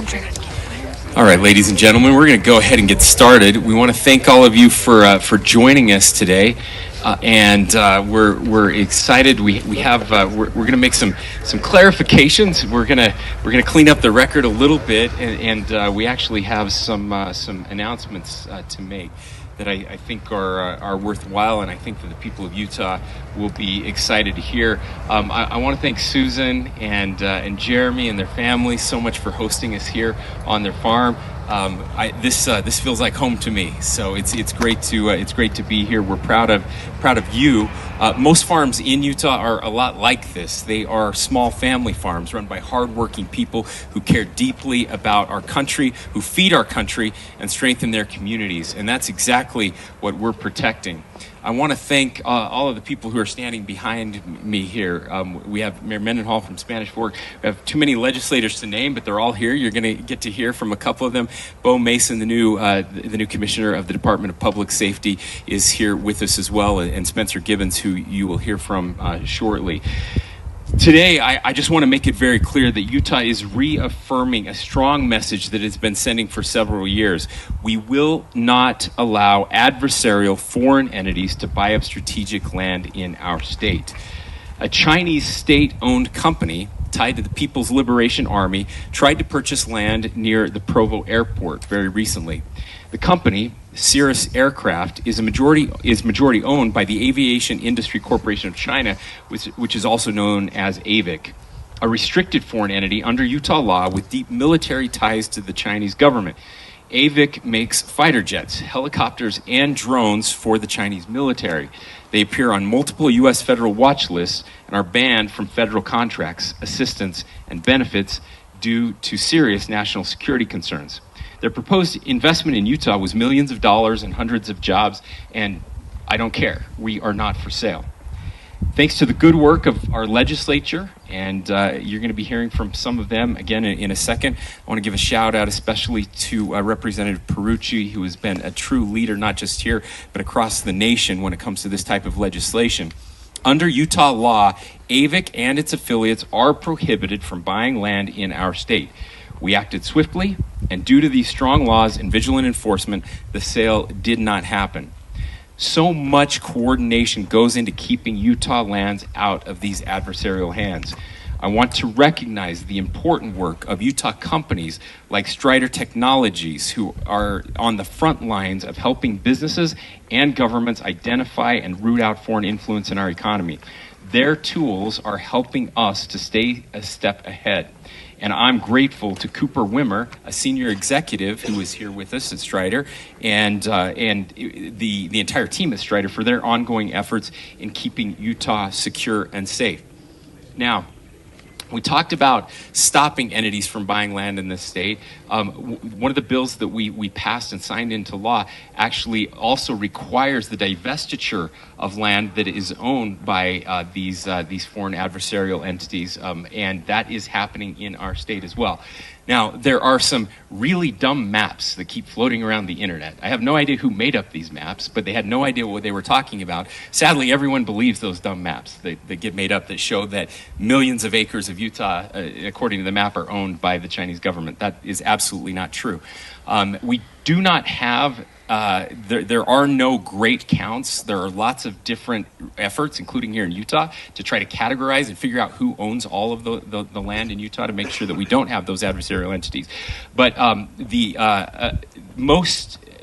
All right, ladies and gentlemen, we're going to go ahead and get started. We want to thank all of you for joining us today, and we're excited. We're going to make some clarifications. We're going to clean up the record a little bit, and we actually have some announcements to make that I think are worthwhile, and I think that the people of Utah will be excited to hear. I want to thank Susan and Jeremy and their family so much for hosting us here on their farm. This feels like home to me, so it's great to be here. We're proud of you. Most farms in Utah are a lot like this. They are small family farms run by hardworking people who care deeply about our country, who feed our country and strengthen their communities, and that's exactly what we're protecting. I want to thank all of the people who are standing behind me here. We have Mayor Mendenhall from Spanish Fork. We have too many legislators to name, but they're all here. You're going to get to hear from a couple of them. Bo Mason, the new commissioner of the Department of Public Safety, is here with us as well, and Spencer Gibbons, who you will hear from shortly. Today, I just want to make it very clear that Utah is reaffirming a strong message that it's been sending for several years. We will not allow adversarial foreign entities to buy up strategic land in our state. A Chinese state-owned company tied to the People's Liberation Army tried to purchase land near the Provo airport very recently. The company, Cirrus Aircraft, is majority owned by the Aviation Industry Corporation of China, which is also known as AVIC, a restricted foreign entity under Utah law with deep military ties to the Chinese government. AVIC makes fighter jets, helicopters, and drones for the Chinese military. They appear on multiple U.S. federal watch lists and are banned from federal contracts, assistance, and benefits due to serious national security concerns. Their proposed investment in Utah was millions of dollars and hundreds of jobs, and I don't care. We are not for sale. Thanks to the good work of our legislature, and you're going to be hearing from some of them again in a second. I want to give a shout out especially to Representative Perucci, who has been a true leader, not just here, but across the nation when it comes to this type of legislation. Under Utah law, AVIC and its affiliates are prohibited from buying land in our state. We acted swiftly, and due to these strong laws and vigilant enforcement, the sale did not happen. So much coordination goes into keeping Utah lands out of these adversarial hands. I want to recognize the important work of Utah companies like Strider Technologies, who are on the front lines of helping businesses and governments identify and root out foreign influence in our economy. Their tools are helping us to stay a step ahead. And I'm grateful to Cooper Wimmer, a senior executive who is here with us at Strider, and the entire team at Strider for their ongoing efforts in keeping Utah secure and safe. Now, we talked about stopping entities from buying land in this state. One of the bills that we passed and signed into law actually also requires the divestiture of land that is owned by these foreign adversarial entities, and that is happening in our state as well. Now, there are some really dumb maps that keep floating around the internet. I have no idea who made up these maps, but they had no idea what they were talking about. Sadly, everyone believes those dumb maps that get made up that show that millions of acres of Utah, according to the map, are owned by the Chinese government. That is absolutely not true. We do not have there are no great counts. There are lots of different efforts, including here in Utah, to try to categorize and figure out who owns all of the land in Utah to make sure that we don't have those adversarial entities. But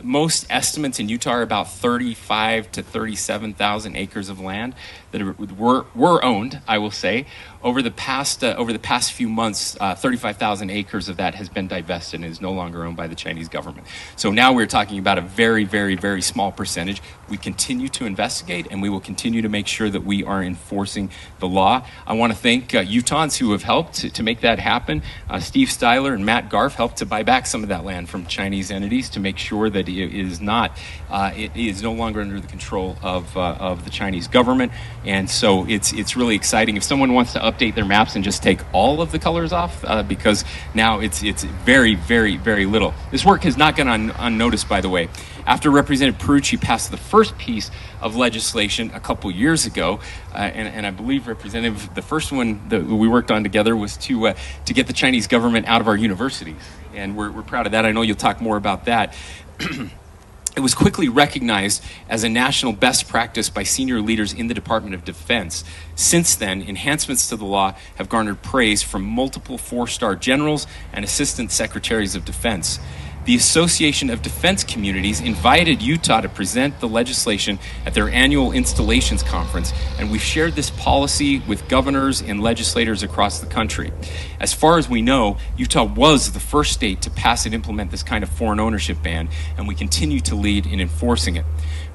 most estimates in Utah are about 35 to 37,000 acres of land that were owned, I will say. Over the past few months, 35,000 acres of that has been divested and is no longer owned by the Chinese government. So now we're talking about a very, very, very small percentage. We continue to investigate, and we will continue to make sure that we are enforcing the law. I want to thank Utahns who have helped to make that happen. Steve Styler and Matt Garf helped to buy back some of that land from Chinese entities to make sure that is not, it is no longer under the control of the Chinese government, and so it's really exciting. If someone wants to update their maps and just take all of the colors off, because now it's very, very, very little. This work has not gone unnoticed, by the way. After Representative Perucci passed the first piece of legislation a couple years ago, and I believe Representative, the first one that we worked on together was to get the Chinese government out of our universities, and we're proud of that. I know you'll talk more about that. It was quickly recognized as a national best practice by senior leaders in the Department of Defense. Since then, enhancements to the law have garnered praise from multiple four-star generals and assistant secretaries of defense. The Association of Defense Communities invited Utah to present the legislation at their annual installations conference, and we've shared this policy with governors and legislators across the country. As far as we know, Utah was the first state to pass and implement this kind of foreign ownership ban, and we continue to lead in enforcing it.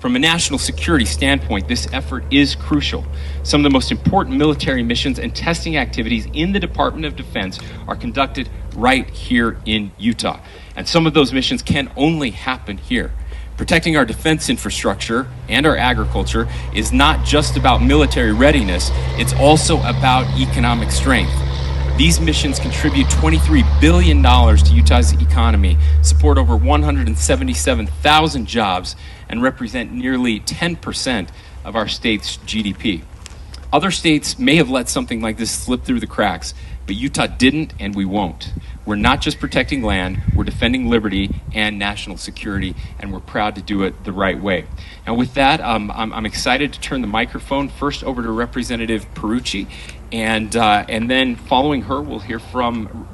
From a national security standpoint, this effort is crucial. Some of the most important military missions and testing activities in the Department of Defense are conducted right here in Utah. And some of those missions can only happen here. Protecting our defense infrastructure and our agriculture is not just about military readiness, it's also about economic strength. These missions contribute $23 billion to Utah's economy, support over 177,000 jobs, and represent nearly 10% of our state's GDP. Other states may have let something like this slip through the cracks, but Utah didn't, and we won't. We're not just protecting land, we're defending liberty and national security, and we're proud to do it the right way. And with that, I'm excited to turn the microphone first over to Representative Perucci, and then following her, we'll hear from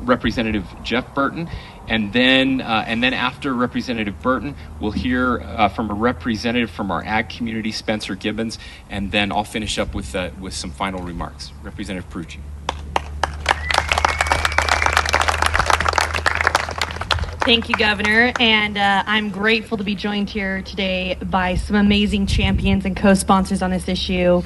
Representative Jeff Burton, and then after Representative Burton, we'll hear from a representative from our ag community, Spencer Gibbons, and then I'll finish up with some final remarks. Representative Perucci. Thank you, Governor, and I'm grateful to be joined here today by some amazing champions and co-sponsors on this issue.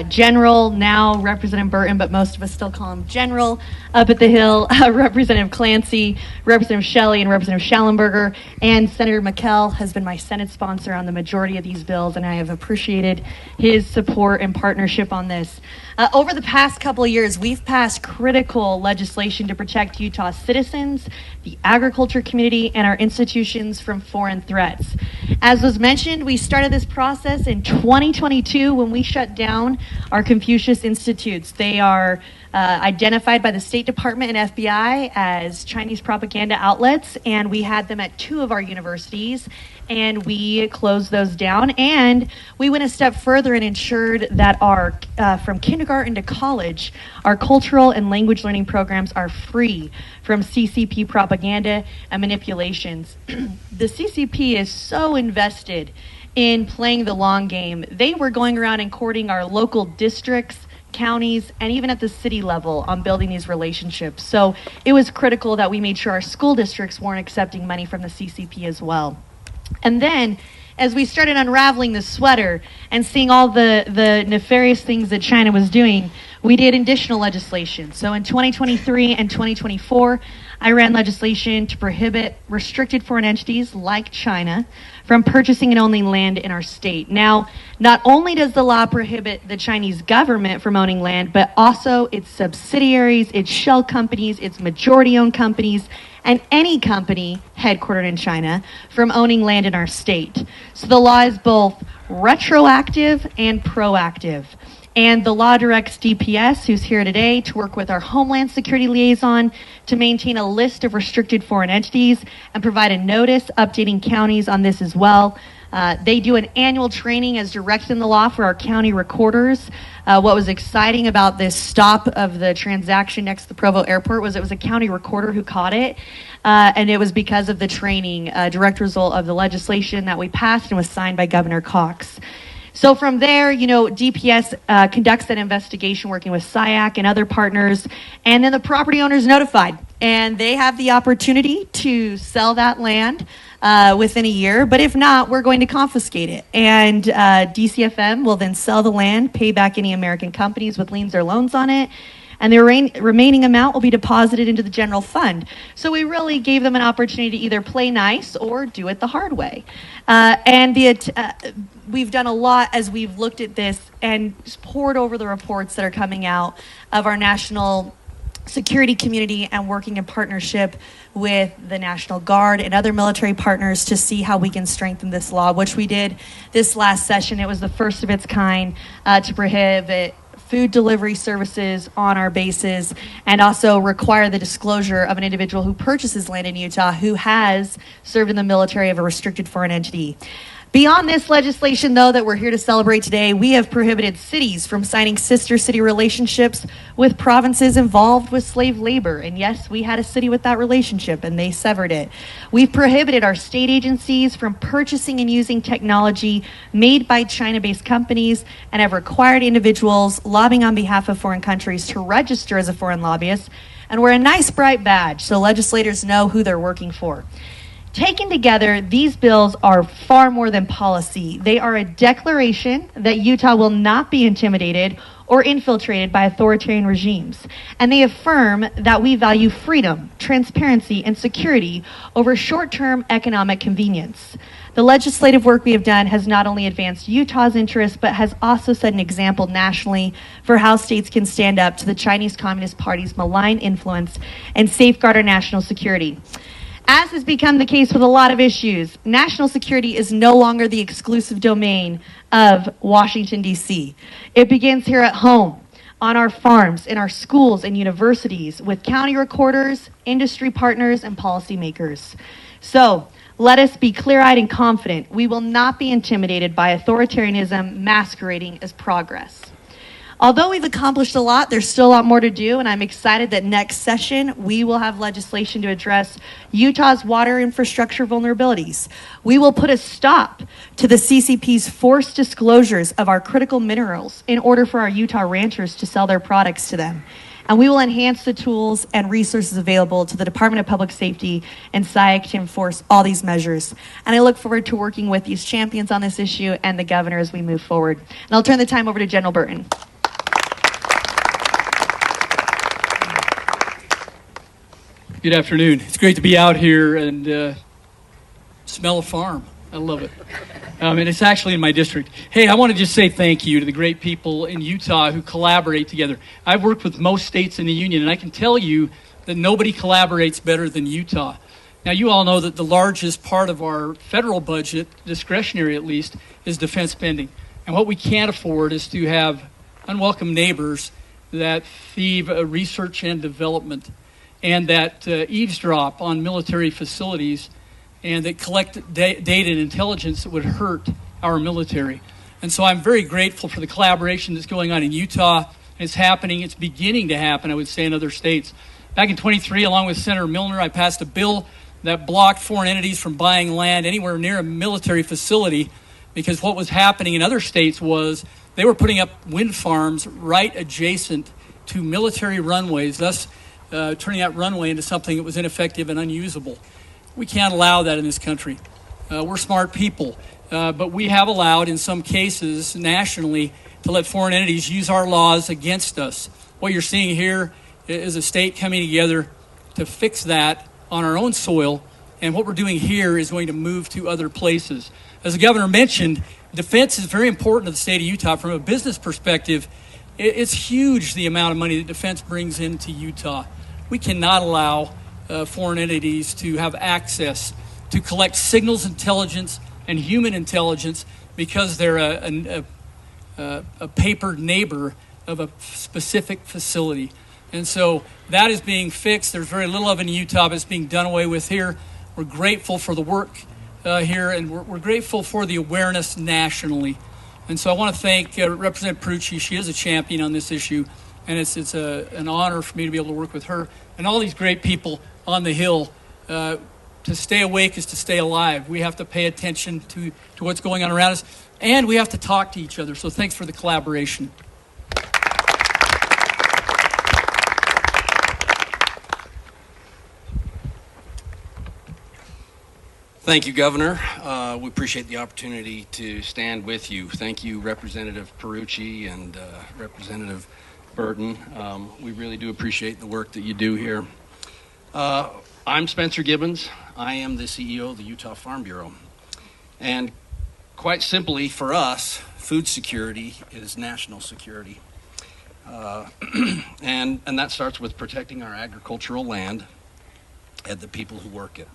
General, now Representative Burton, but most of us still call him General, up at the Hill, Representative Clancy, Representative Shelley, and Representative Schallenberger, and Senator McKell has been my Senate sponsor on the majority of these bills, and I have appreciated his support and partnership on this. Over the past couple of years, we've passed critical legislation to protect Utah citizens, the agriculture community, and our institutions from foreign threats. As was mentioned, we started this process in 2022 when we shut down our Confucius Institutes. They are identified by the State Department and FBI as Chinese propaganda outlets, and we had them at 2 of our universities, and we closed those down. And we went a step further and ensured that our from kindergarten to college, our cultural and language learning programs are free from CCP propaganda and manipulations. The CCP is so invested in playing the long game. They were going around and courting our local districts, counties, and even at the city level on building these relationships. So it was critical that we made sure our school districts weren't accepting money from the CCP as well. And then, as we started unraveling the sweater and seeing all the nefarious things that China was doing, we did additional legislation. So in 2023 and 2024, I ran legislation to prohibit restricted foreign entities like China from purchasing and owning land in our state. Now, not only does the law prohibit the Chinese government from owning land, but also its subsidiaries, its shell companies, its majority-owned companies, and any company headquartered in China from owning land in our state. So the law is both retroactive and proactive. And the law directs DPS, who's here today, to work with our Homeland Security Liaison to maintain a list of restricted foreign entities and provide a notice updating counties on this as well. They do an annual training as directed in the law for our county recorders. What was exciting about this stop of the transaction next to the Provo Airport was it was a county recorder who caught it, and it was because of the training, direct result of the legislation that we passed and was signed by Governor Cox. So from there, DPS conducts that investigation working with SIAC and other partners, and then the property owner is notified, and they have the opportunity to sell that land within a year, but if not, we're going to confiscate it. And DCFM will then sell the land, pay back any American companies with liens or loans on it, and the remaining amount will be deposited into the general fund. So we really gave them an opportunity to either play nice or do it the hard way. We've done a lot as we've looked at this and just poured over the reports that are coming out of our national security community and working in partnership with the National Guard and other military partners to see how we can strengthen this law, which we did this last session. It was the first of its kind to prohibit food delivery services on our bases and also require the disclosure of an individual who purchases land in Utah who has served in the military of a restricted foreign entity. Beyond this legislation, though, that we're here to celebrate today, we have prohibited cities from signing sister city relationships with provinces involved with slave labor. And yes, we had a city with that relationship, and they severed it. We've prohibited our state agencies from purchasing and using technology made by China-based companies and have required individuals lobbying on behalf of foreign countries to register as a foreign lobbyist and wear a nice bright badge so legislators know who they're working for. Taken together, these bills are far more than policy. They are a declaration that Utah will not be intimidated or infiltrated by authoritarian regimes. And they affirm that we value freedom, transparency, and security over short-term economic convenience. The legislative work we have done has not only advanced Utah's interests, but has also set an example nationally for how states can stand up to the Chinese Communist Party's malign influence and safeguard our national security. As has become the case with a lot of issues, national security is no longer the exclusive domain of Washington, D.C. It begins here at home, on our farms, in our schools and universities, with county recorders, industry partners, and policymakers. So, let us be clear-eyed and confident. We will not be intimidated by authoritarianism masquerading as progress. Although we've accomplished a lot, there's still a lot more to do, and I'm excited that next session we will have legislation to address Utah's water infrastructure vulnerabilities. We will put a stop to the CCP's forced disclosures of our critical minerals in order for our Utah ranchers to sell their products to them. And we will enhance the tools and resources available to the Department of Public Safety and SIAC to enforce all these measures. And I look forward to working with these champions on this issue and the governor as we move forward. And I'll turn the time over to General Burton. Good afternoon. It's great to be out here and smell a farm. I love it. And it's actually in my district. Hey, I want to just say thank you to the great people in Utah who collaborate together. I've worked with most states in the union, and I can tell you that nobody collaborates better than Utah. Now, you all know that the largest part of our federal budget, discretionary at least, is defense spending. And what we can't afford is to have unwelcome neighbors that thieve research and development, and that eavesdrop on military facilities, and that collect data and intelligence that would hurt our military. And so I'm very grateful for the collaboration that's going on in Utah. It's happening. It's beginning to happen, I would say, in other states. Back in 23, along with Senator Milner, I passed a bill that blocked foreign entities from buying land anywhere near a military facility, because what was happening in other states was they were putting up wind farms right adjacent to military runways, thus turning that runway into something that was ineffective and unusable. We can't allow that in this country. We're smart people, but we have allowed, in some cases nationally, to let foreign entities use our laws against us. What you're seeing here is a state coming together to fix that on our own soil, and what we're doing here is going to move to other places. As the governor mentioned, defense is very important to the state of Utah. From a business perspective, it's huge the amount of money that defense brings into Utah. We cannot allow foreign entities to have access to collect signals intelligence and human intelligence because they're a papered neighbor of a specific facility. And so that is being fixed. There's very little of it in Utah, but it's being done away with here. We're grateful for the work here, and we're grateful for the awareness nationally. And so I want to thank Representative Perucci. She is a champion on this issue, and it's an honor for me to be able to work with her and all these great people on the Hill. To stay awake is to stay alive. We have to pay attention to what's going on around us, and we have to talk to each other. So thanks for the collaboration. Thank you, Governor. We appreciate the opportunity to stand with you. Thank you, Representative Perucci and Representative Burton. We really do appreciate the work that you do here. I'm Spencer Gibbons. I am the CEO of the Utah Farm Bureau. And quite simply, for us, food security is national security. And that starts with protecting our agricultural land and the people who work it.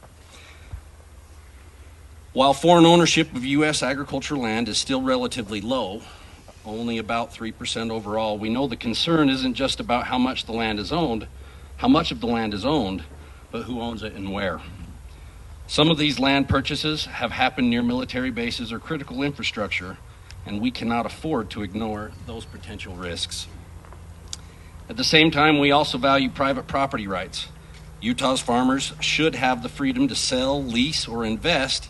While foreign ownership of U.S. agricultural land is still relatively low, only about 3% overall, we know the concern isn't just about how much of the land is owned, but who owns it and where. Some of these land purchases have happened near military bases or critical infrastructure, and we cannot afford to ignore those potential risks. At the same time, we also value private property rights. Utah's farmers should have the freedom to sell, lease, or invest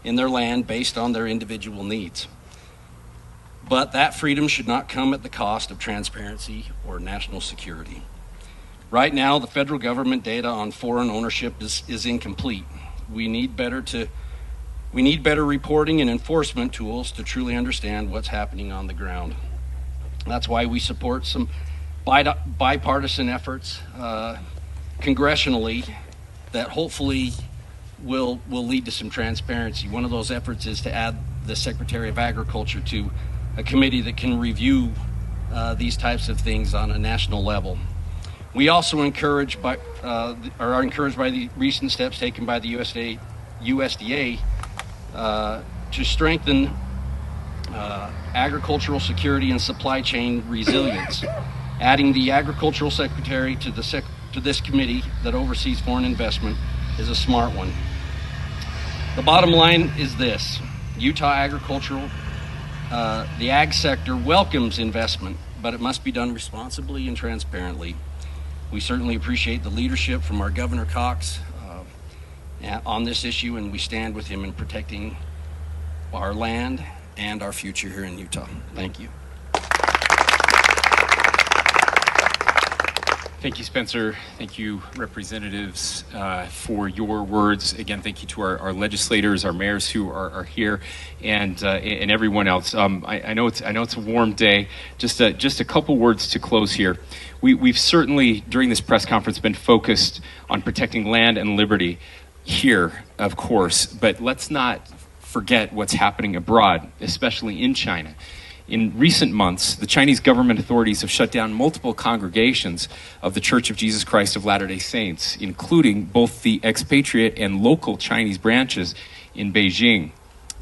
in their land based on their individual needs. But that freedom should not come at the cost of transparency or national security. Right now, the federal government data on foreign ownership is incomplete. We need better reporting and enforcement tools to truly understand what's happening on the ground. That's why we support some bipartisan efforts congressionally that hopefully will lead to some transparency. One of those efforts is to add the Secretary of Agriculture to a committee that can review these types of things on a national level. We also are encouraged by the recent steps taken by the USDA to strengthen agricultural security and supply chain resilience. Adding the Agricultural Secretary to this committee that oversees foreign investment is a smart one. The bottom line is this: Utah agricultural, the ag sector welcomes investment, but it must be done responsibly and transparently. We certainly appreciate the leadership from our Governor Cox on this issue, and we stand with him in protecting our land and our future here in Utah. Thank you. Thank you, Spencer. Thank you, representatives, for your words. Again, thank you to our legislators, our mayors who are here, and everyone else. I know it's a warm day. Just a couple words to close here. We've certainly, during this press conference, been focused on protecting land and liberty here, of course, but let's not forget what's happening abroad, especially in China. In recent months, the Chinese government authorities have shut down multiple congregations of the Church of Jesus Christ of Latter-day Saints, including both the expatriate and local Chinese branches in Beijing.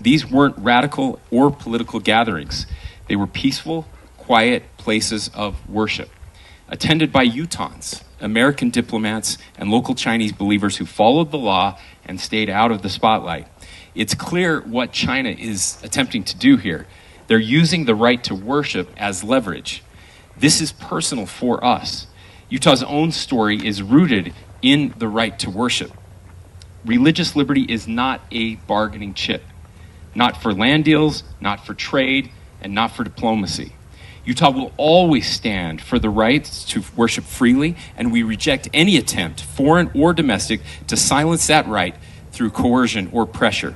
These weren't radical or political gatherings. They were peaceful, quiet places of worship, attended by Utahns, American diplomats, and local Chinese believers who followed the law and stayed out of the spotlight. It's clear what China is attempting to do here. They're using the right to worship as leverage. This is personal for us. Utah's own story is rooted in the right to worship. Religious liberty is not a bargaining chip, not for land deals, not for trade, and not for diplomacy. Utah will always stand for the right to worship freely, and we reject any attempt, foreign or domestic, to silence that right through coercion or pressure.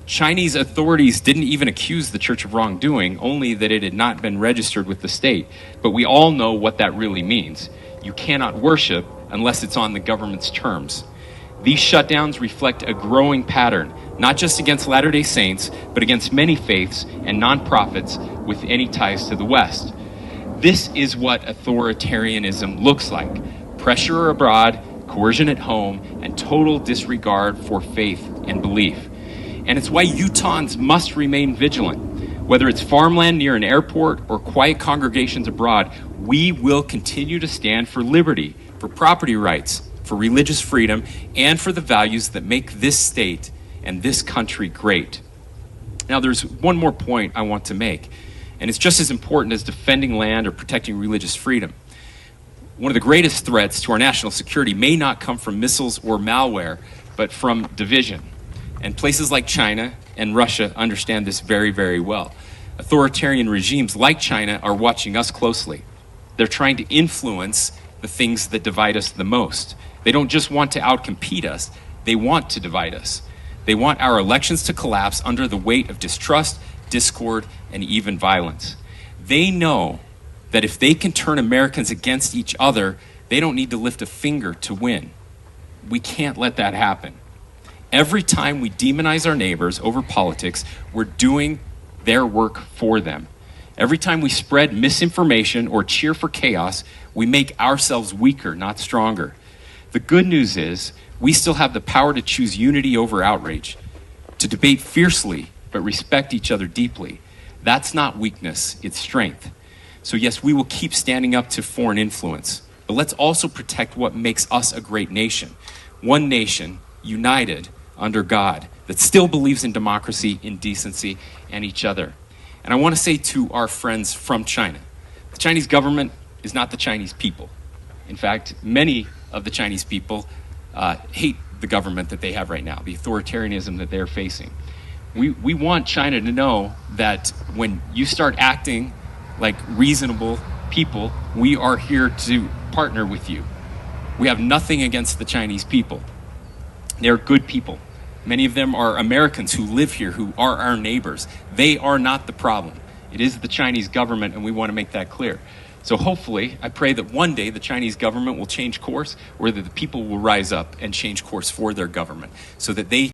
Chinese authorities didn't even accuse the church of wrongdoing, only that it had not been registered with the state. But we all know what that really means. You cannot worship unless it's on the government's terms. These shutdowns reflect a growing pattern, not just against Latter-day Saints, but against many faiths and nonprofits with any ties to the West. This is what authoritarianism looks like: pressure abroad, coercion at home, and total disregard for faith and belief. And it's why Utahns must remain vigilant. Whether it's farmland near an airport or quiet congregations abroad, we will continue to stand for liberty, for property rights, for religious freedom, and for the values that make this state and this country great. Now, there's one more point I want to make, and it's just as important as defending land or protecting religious freedom. One of the greatest threats to our national security may not come from missiles or malware, but from division. And places like China and Russia understand this very, very well. Authoritarian regimes like China are watching us closely. They're trying to influence the things that divide us the most. They don't just want to outcompete us, they want to divide us. They want our elections to collapse under the weight of distrust, discord, and even violence. They know that if they can turn Americans against each other, they don't need to lift a finger to win. We can't let that happen. Every time we demonize our neighbors over politics, we're doing their work for them. Every time we spread misinformation or cheer for chaos, we make ourselves weaker, not stronger. The good news is we still have the power to choose unity over outrage, to debate fiercely but respect each other deeply. That's not weakness, it's strength. So yes, we will keep standing up to foreign influence, but let's also protect what makes us a great nation. One nation, united under God, that still believes in democracy, in decency, and each other. And I want to say to our friends from China, the Chinese government is not the Chinese people. In fact, many of the Chinese people hate the government that they have right now, the authoritarianism that they're facing. We want China to know that when you start acting like reasonable people, we are here to partner with you. We have nothing against the Chinese people. They're good people. Many of them are Americans who live here, who are our neighbors. They are not the problem. It is the Chinese government, and we want to make that clear. So hopefully, I pray that one day the Chinese government will change course, or that the people will rise up and change course for their government, so that they